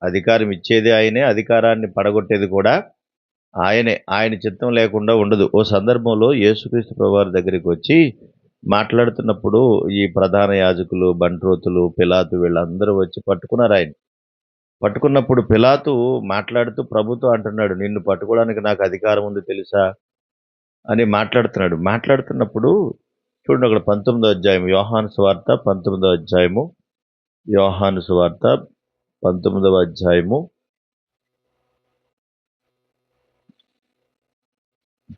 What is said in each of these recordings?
అధికారం ఇచ్చేది ఆయనే, అధికారాన్ని పడగొట్టేది కూడా ఆయనే. ఆయన చిత్తం లేకుండా ఉండదు. ఓ సందర్భంలో యేసుక్రీస్తు ప్రభువారి దగ్గరికి వచ్చి మాట్లాడుతున్నప్పుడు ఈ ప్రధాన యాజకులు, బంట్రోతులు, పిలాతు వీళ్ళందరూ వచ్చి పట్టుకున్నారాయన్ని. పట్టుకున్నప్పుడు పిలాతు మాట్లాడుతూ ప్రభుతో అంటున్నాడు, "నిన్ను పట్టుకోవడానికి నాకు అధికారం ఉంది తెలుసా?" అని మాట్లాడుతున్నాడు. మాట్లాడుతున్నప్పుడు చూడండి అక్కడ 19వ అధ్యాయం యోహాను సువార్త 19వ అధ్యాయము యోహాను సువార్త 19వ అధ్యాయము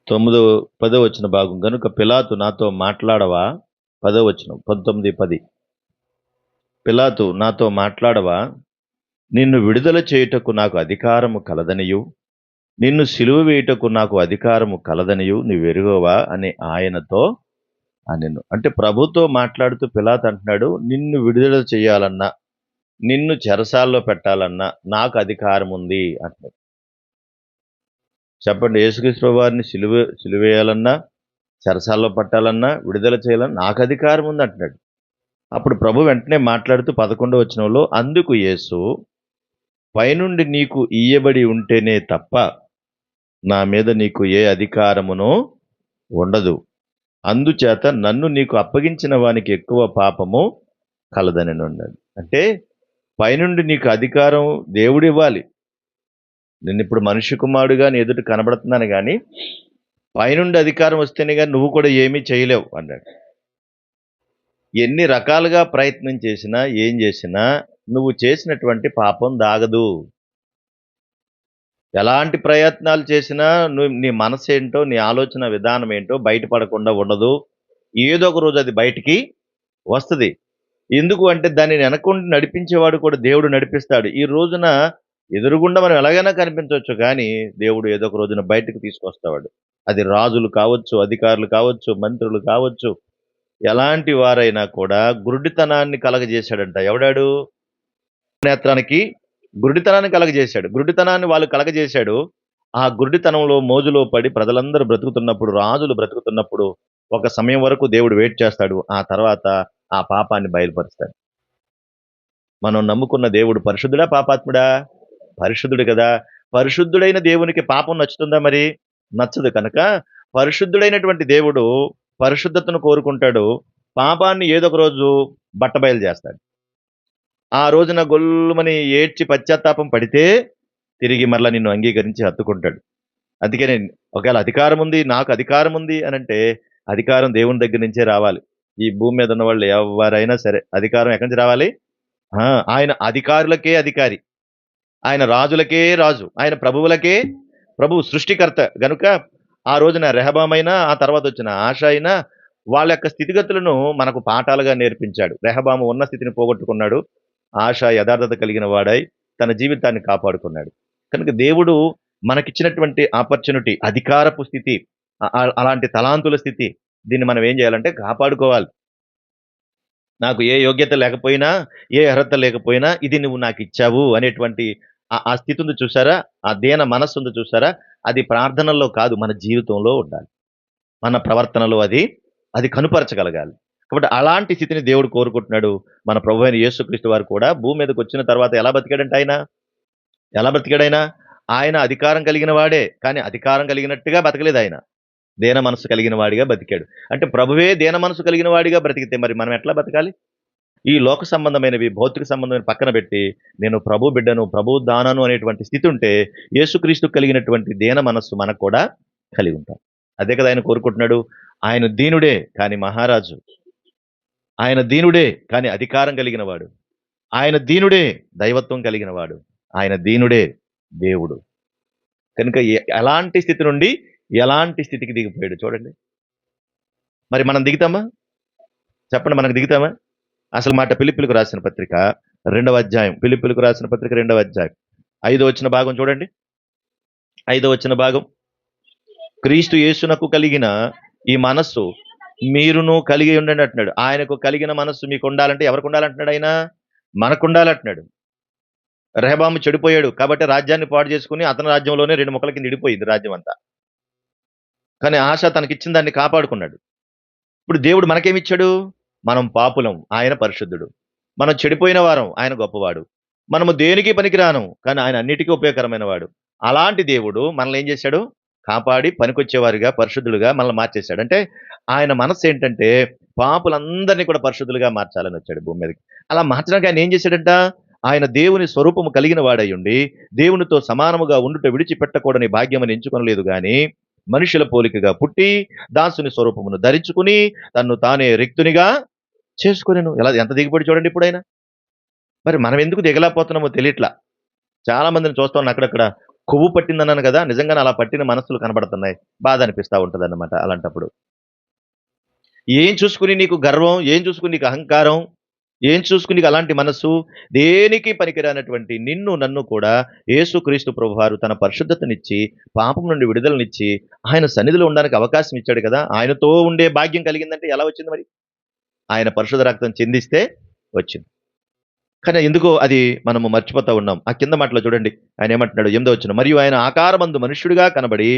10వ వచన భాగం. గనుక పిలాతు నాతో మాట్లాడవా? 10వ వచనం 19:10. పిలాతు నాతో మాట్లాడవా? నిన్ను విడుదల చేయుటకు నాకు అధికారము కలదనియు, నిన్ను సిలువ వేయుటకు నాకు అధికారము కలదనియు నీవెరుగవా అని ఆయనతో అనెను. అంటే ప్రభుతో మాట్లాడుతూ పిలాతు అంటున్నాడు, నిన్ను విడుదల చేయాలన్నా, నిన్ను చెరసాల్లో పెట్టాలన్నా నాకు అధికారం ఉంది అంటున్నాడు. చెప్పండి, యేసుక్రీస్తు వారిని సిలువేయాలన్నా, చెరసాల్లో పట్టాలన్నా, విడుదల చేయాలన్నా నాకు అధికారం ఉంది అంటున్నాడు. అప్పుడు ప్రభు వెంటనే మాట్లాడుతూ 11వ వచనంలో, అందుకు యేసు, పైనుండి నీకు ఇయ్యబడి ఉంటేనే తప్ప నా మీద నీకు ఏ అధికారమునో ఉండదు. అందుచేత నన్ను నీకు అప్పగించిన వానికి ఎక్కువ పాపము కలదని ఉన్నాడు. అంటే పైనుండి నీకు అధికారం దేవుడివ్వాలి. నిన్నిప్పుడు మనిషి కుమారుడుగా నీ ఎదుట కనబడుతున్నాను గాని పైనుండి అధికారం వస్తేనే గాని నువ్వు కూడా ఏమీ చేయలేవు అన్నాడు. ఎన్ని రకాలుగా ప్రయత్నం చేసినా ఏం చేసినా నువ్వు చేసినటువంటి పాపం దాగదు. ఎలాంటి ప్రయత్నాలు చేసినా నువ్వు నీ మనసు ఏంటో, నీ ఆలోచన విధానం ఏంటో బయటపడకుండా ఉండదు. ఏదో ఒక రోజు అది బయటికి వస్తది. ఎందుకు అంటే దాన్ని వెనకుండి నడిపించేవాడు కూడా దేవుడు నడిపిస్తాడు. ఈ రోజున ఎదురుగుండా మనం ఎలాగైనా కనిపించవచ్చు కానీ దేవుడు ఏదో ఒక రోజున బయటకు తీసుకొస్తాడు. అది రాజులు కావచ్చు, అధికారులు కావచ్చు, మంత్రులు కావచ్చు, ఎలాంటి వారైనా కూడా గురుడితనాన్ని కలగజేశాడంట. ఎవడాడు? నేత్రానికి గురుడితనాన్ని కలగజేశాడు. గురుడితనాన్ని వాళ్ళు కలగజేశాడు. ఆ గురుడితనంలో మోజులో పడి ప్రజలందరూ బ్రతుకుతున్నప్పుడు, రాజులు బ్రతుకుతున్నప్పుడు ఒక సమయం వరకు దేవుడు వెయిట్ చేస్తాడు. ఆ తర్వాత ఆ పాపాన్ని బయలుపరుస్తాడు. మనం నమ్ముకున్న దేవుడు పరిశుద్ధుడా, పాపాత్ముడా? పరిశుద్ధుడు కదా. పరిశుద్ధుడైన దేవునికి పాపం నచ్చుతుందా మరి? నచ్చదు. కనుక పరిశుద్ధుడైనటువంటి దేవుడు పరిశుద్ధతను కోరుకుంటాడు. పాపాన్ని ఏదో ఒక రోజు బట్టబయలు చేస్తాడు. ఆ రోజున గొల్లుమని ఏడ్చి పశ్చాత్తాపం పడితే తిరిగి మరలా నిన్ను అంగీకరించి హత్తుకుంటాడు. అందుకనే ఒకవేళ అధికారం ఉంది, నాకు అధికారం ఉంది అనంటే అధికారం దేవుని దగ్గర నుంచే రావాలి. ఈ భూమి మీద ఉన్న వాళ్ళు ఎవరైనా సరే అధికారం ఎక్కడి నుంచి రావాలి? ఆయన అధికారులకే అధికారి, ఆయన రాజులకే రాజు, ఆయన ప్రభువులకే ప్రభువు, సృష్టికర్త. గనుక ఆ రోజున రెహబామైనా, ఆ తర్వాత వచ్చిన ఆశ అయినా వాళ్ళ యొక్క స్థితిగతులను మనకు పాఠాలుగా నేర్పించాడు. రెహబాము ఉన్న స్థితిని పోగొట్టుకున్నాడు. ఆశ యథార్థత కలిగిన వాడై తన జీవితాన్ని కాపాడుకున్నాడు. కనుక దేవుడు మనకిచ్చినటువంటి ఆపర్చునిటీ, అధికారపు స్థితి, అలాంటి తలాంతుల స్థితి, దీన్ని మనం ఏం చేయాలంటే కాపాడుకోవాలి. నాకు ఏ యోగ్యత లేకపోయినా, ఏ అర్హత లేకపోయినా ఇది నువ్వు నాకు ఇచ్చావు అనేటువంటి ఆ స్థితి ఉంది చూసారా? ఆ దీన మనస్సు ఉంది చూసారా? అది ప్రార్థనల్లో కాదు, మన జీవితంలో ఉండాలి. మన ప్రవర్తనలో అది కనుపరచగలగాలి. కాబట్టి అలాంటి స్థితిని దేవుడు కోరుకుంటున్నాడు. మన ప్రభువైన యేసుక్రీస్తు వారు కూడా భూమి మీదకి వచ్చిన తర్వాత ఎలా బతికాడంటే ఆయన? ఎలా బ్రతికాడాయన? ఆయన అధికారం కలిగిన వాడే. కానీ అధికారం కలిగినట్టుగా బతకలేదు ఆయన. దీన మనస్సు కలిగిన వాడిగా బతికాడు. అంటే ప్రభువే దీన మనస్సు కలిగిన వాడిగా బ్రతికితే మరి మనం ఎట్లా బతకాలి? ఈ లోక సంబంధమైనవి, భౌతిక సంబంధమైన పక్కన పెట్టి నేను ప్రభు బిడ్డను, ప్రభు దానను అనేటువంటి స్థితి ఉంటే యేసుక్రీస్తు కలిగినటువంటి దీన మనస్సు మనకు కూడా కలిగి ఉంటాం. అదే కదా ఆయన కోరుకుంటున్నాడు. ఆయన దీనుడే కానీ మహారాజు. ఆయన దీనుడే కానీ అధికారం కలిగిన వాడు. ఆయన దీనుడే దైవత్వం కలిగిన వాడు. ఆయన దీనుడే దేవుడు. కనుక ఎలాంటి స్థితి నుండి ఎలాంటి స్థితికి దిగిపోయాడు చూడండి. మరి మనం దిగుతామా? చెప్పండి, మనకు దిగుతామా? అసలు మాట ఫిలిప్పీయులకు రాసిన పత్రిక 2వ అధ్యాయం, ఫిలిప్పీయులకు రాసిన పత్రిక 2వ అధ్యాయం 5వ వచన భాగం చూడండి. 5వ వచన భాగం, క్రీస్తు యేసునకు కలిగిన ఈ మనస్సు మీరును కలిగి ఉండండి అంటున్నాడు. ఆయనకు కలిగిన మనస్సు మీకు ఉండాలంటే ఎవరికి ఉండాలంటున్నాడు ఆయన? మనకు ఉండాలంటున్నాడు. రెహబాము చెడిపోయాడు కాబట్టి రాజ్యాన్ని పాడు చేసుకుని అతని రాజ్యంలోనే 2 ముక్కల కింద ఇడిపోయింది రాజ్యం అంతా. కానీ ఆశ తనకిచ్చిన దాన్ని కాపాడుకున్నాడు. ఇప్పుడు దేవుడు మనకేమిచ్చాడు? మనం పాపులం, ఆయన పరిశుద్ధుడు. మనం చెడిపోయిన వారం, ఆయన గొప్పవాడు. మనము దేనికి పనికిరాను, కానీ ఆయన అన్నిటికీ ఉపయోగకరమైన వాడు. అలాంటి దేవుడు మనల్ని ఏం చేశాడు? కాపాడి పనికొచ్చేవారుగా, పరిశుద్ధులుగా మనల్ని మార్చేశాడు. అంటే ఆయన మనస్సేంటంటే పాపులందరినీ కూడా పరిశుద్ధులుగా మార్చాలని వచ్చాడు భూమి మీదకి. అలా మార్చడానికి ఆయన ఏం చేశాడంట? ఆయన దేవుని స్వరూపము కలిగిన వాడయ్యుండి, దేవునితో సమానముగా ఉండుట విడిచిపెట్టకూడని భాగ్యమని ఎంచుకొనలేదు గాని, మనుషుల పోలికగా పుట్టి, దాసుని స్వరూపమును ధరించుకుని, తన్ను తానే రిక్తునిగా చేసుకొనెను. ఎంత దిగిపోయాడు చూడండి ఇప్పుడాయన. మరి మనం ఎందుకు దిగలేకపోతున్నామో తెలియట్లా. చాలా మందిని చూస్తాను అక్కడక్కడ. కొవ్వు పట్టిందన్నాను కదా! నిజంగానే అలా పట్టిన మనస్సులు కనబడుతున్నాయి. బాధ అనిపిస్తా ఉంటదన్నమాట అలాంటప్పుడు. ఏం చూసుకొని నీకు గర్వం? ఏం చూసుకొని నీకు అహంకారం? ఏం చూసుకొని నీకు అలాంటి మనస్సు? దేనికి పనికిరానటువంటి నిన్ను, నన్ను కూడా యేసుక్రీస్తు ప్రభువారు తన పరిశుద్ధతనిచ్చి, పాపం నుండి విడుదలనిచ్చి, ఆయన సన్నిధిలో ఉండడానికి అవకాశం ఇచ్చాడు కదా! ఆయనతో ఉండే భాగ్యం కలిగిందంటే ఎలా వచ్చింది మరి? ఆయన పరిశుద్ధ రక్తం చిందిస్తే వచ్చింది. కానీ ఎందుకో అది మనము మర్చిపోతా ఉన్నాం. ఆ కింద మాటలో చూడండి. ఆయన ఏమంటున్నాడు? 8వ వచనం. మరియు ఆయన ఆకారమందు మనుష్యుడిగా కనబడి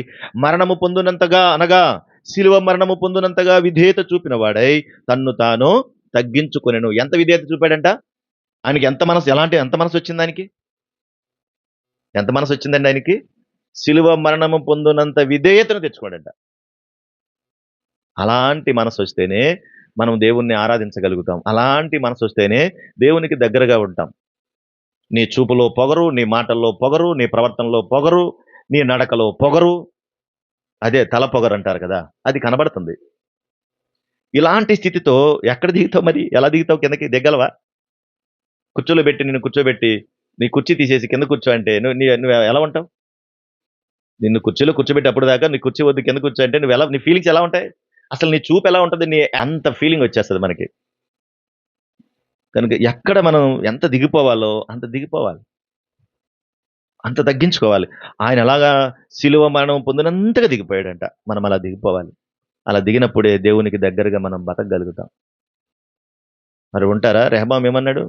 మరణము పొందునంతగా అనగా శిలువ మరణము పొందునంతగా విధేయత చూపిన వాడై తన్ను తాను తగ్గించుకొనెను. ఎంత విధేయత చూపాడంట? ఆయనకి ఎంత మనసు వచ్చింది ఆయనకి? ఎంత మనసు వచ్చిందండి ఆయనకి? శిలువ మరణము పొందునంత విధేయతను తెచ్చుకోడంట. అలాంటి మనసొస్తేనే మనం దేవుణ్ణి ఆరాధించగలుగుతాం. అలాంటి మనసొస్తేనే దేవునికి దగ్గరగా ఉంటాం. నీ చూపులో పొగరు, నీ మాటల్లో పొగరు, నీ ప్రవర్తనలో పొగరు, నీ నడకలో పొగరు, అదే తల పొగరంటారు కదా! అది కనబడుతుంది. ఇలాంటి స్థితితో ఎక్కడ దిగుతావు మరి? ఎలా దిగుతావు కిందకి? దిగ్గలవా? నిన్ను కూర్చోబెట్టి, నీ కుర్చీ తీసేసి కింద కూర్చో అంటే నువ్వు ఎలా ఉంటావు? నిన్ను కుర్చీలో కూర్చోబెట్టి అప్పటిదాకా నీ కుర్చీ వద్దు కింద కూర్చో అంటే నీ ఫీలింగ్స్ ఎలా ఉంటాయి? అసలు నీ చూపు ఎలా ఉంటది? అంత ఫీలింగ్ వచ్చేస్తది మనకి. కనుక ఎక్కడ మనం ఎంత దిగిపోవాలో అంత దిగిపోవాలి. అంత తగ్గించుకోవాలి. ఆయన ఎలాగా శిలువ మరణం పొందినంతగా దిగిపోయాడంట. మనం అలా దిగిపోవాలి. అలా దిగినప్పుడే దేవునికి దగ్గరగా మనం బతకగలుగుతాం. మరి ఉంటారా? రెహబాం ఏమన్నాడు?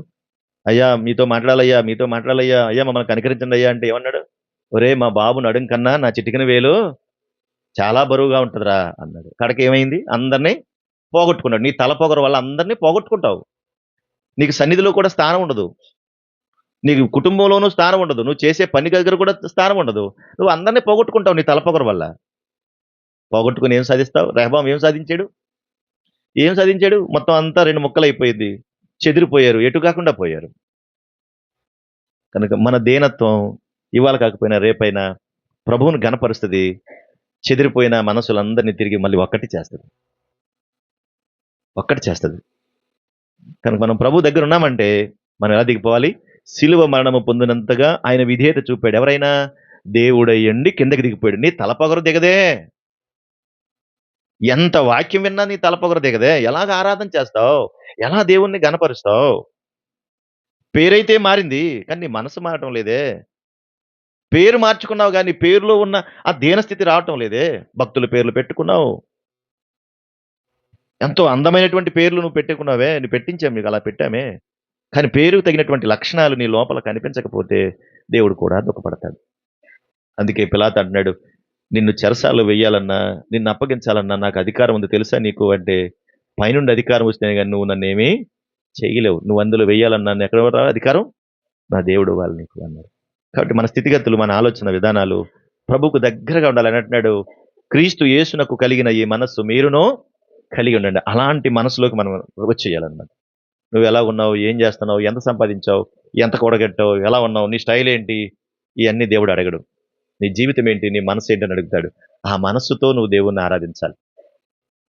అయ్యా మీతో మాట్లాడాలయ్యా, మీతో మాట్లాడాలయ్యా, అయ్యా మమ్మల్ని కనికరించండి అయ్యా అంటే ఏమన్నాడు? ఒరేయ్ మా బాబు నడుం కన్నా నా చిటికెన వేలు చాలా బరువుగా ఉంటదిరా అన్నాడు. కడకి ఏమైంది? అందరిని పోగొట్టుకున్నాడు. నీ తల పొగరు వల్ల అందరిని పోగొట్టుకుంటావు. నీకు సన్నిధిలో కూడా స్థానం ఉండదు. నీకు కుటుంబంలోనూ స్థానం ఉండదు. నువ్వు చేసే పని దగ్గర కూడా స్థానం ఉండదు. నువ్వు అందరిని పోగొట్టుకుంటావు నీ తల పొగరు వల్ల. పోగొట్టుకొని ఏం సాధిస్తావు? రెహబాం ఏం సాధించాడు? ఏం సాధించాడు? మొత్తం అంతా 2 ముక్కలైపోయింది. చెదిరిపోయారు. ఎటు కాకుండా పోయారు. కనుక మన దీనత్వం ఇవాళ కాకపోయినా రేపైనా ప్రభువును ఘనపరుస్తది. చెదిరిపోయిన మనసులందరినీ తిరిగి మళ్ళీ ఒక్కటి చేస్తది. ఒక్కటి చేస్తది. కనుక మనం ప్రభు దగ్గర ఉన్నామంటే మనం ఎలా దిగిపోవాలి? శిలువ మరణము పొందినంతగా ఆయన విధేయత చూపాడు. ఎవరైనా? దేవుడయ్యండి కిందకి దిగిపోయాడు. నీ తలపొగరు దిగదే. ఎంత వాక్యం విన్నా నీ తలపొగరు దిగదే. ఎలాగ ఆరాధన చేస్తావు? ఎలా దేవుణ్ణి ఘనపరుస్తావు? పేరైతే మారింది. కానీ నీ మనసు మారటం లేదే. పేరు మార్చుకున్నావు గానీ పేరులో ఉన్న ఆ దీనస్థితి రావటం లేదే. భక్తుల పేర్లు పెట్టుకున్నావు. ఎంతో అందమైనటువంటి పేర్లు నువ్వు పెట్టుకున్నావే. నువ్వు పెట్టించాం నీకు అలా పెట్టామే. కానీ పేరుకు తగినటువంటి లక్షణాలు నీ లోపల కనిపించకపోతే దేవుడు కూడా దుఃఖపడతాడు. అందుకే పిలాతు అంటున్నాడు, నిన్ను చెరసాల్లో వెయ్యాలన్నా, నిన్ను అప్పగించాలన్నా నాకు అధికారం ఉంది తెలుసా నీకు అంటే, పైనుండి అధికారం వస్తేనే గాని నువ్వు నన్నేమీ చేయలేవు. నువ్వు అందులో వెయ్యాలన్నా ఎక్కడ అధికారం? నా దేవుడు ఇవ్వాలి నీకు అన్నాడు. కాబట్టి మన స్థితిగతులు, మన ఆలోచన విధానాలు ప్రభువుకు దగ్గరగా ఉండాలని అంటున్నాడు. క్రీస్తు యేసునకు కలిగిన ఈ మనస్సు మీరును కలిగి ఉండండి. అలాంటి మనసులోకి మనం వచ్చేయాలన్నమాట. నువ్వు ఎలా ఉన్నావు? ఏం చేస్తున్నావు? ఎంత సంపాదించావు? ఎంత కూడగట్టావు? ఎలా ఉన్నావు? నీ స్టైల్ ఏంటి? ఇయన్నీ దేవుడు అడగడు. నీ జీవితం ఏంటి? నీ మనసు ఏంటి అని అడుగుతాడు. ఆ మనస్సుతో నువ్వు దేవుణ్ణి ఆరాధించాలి.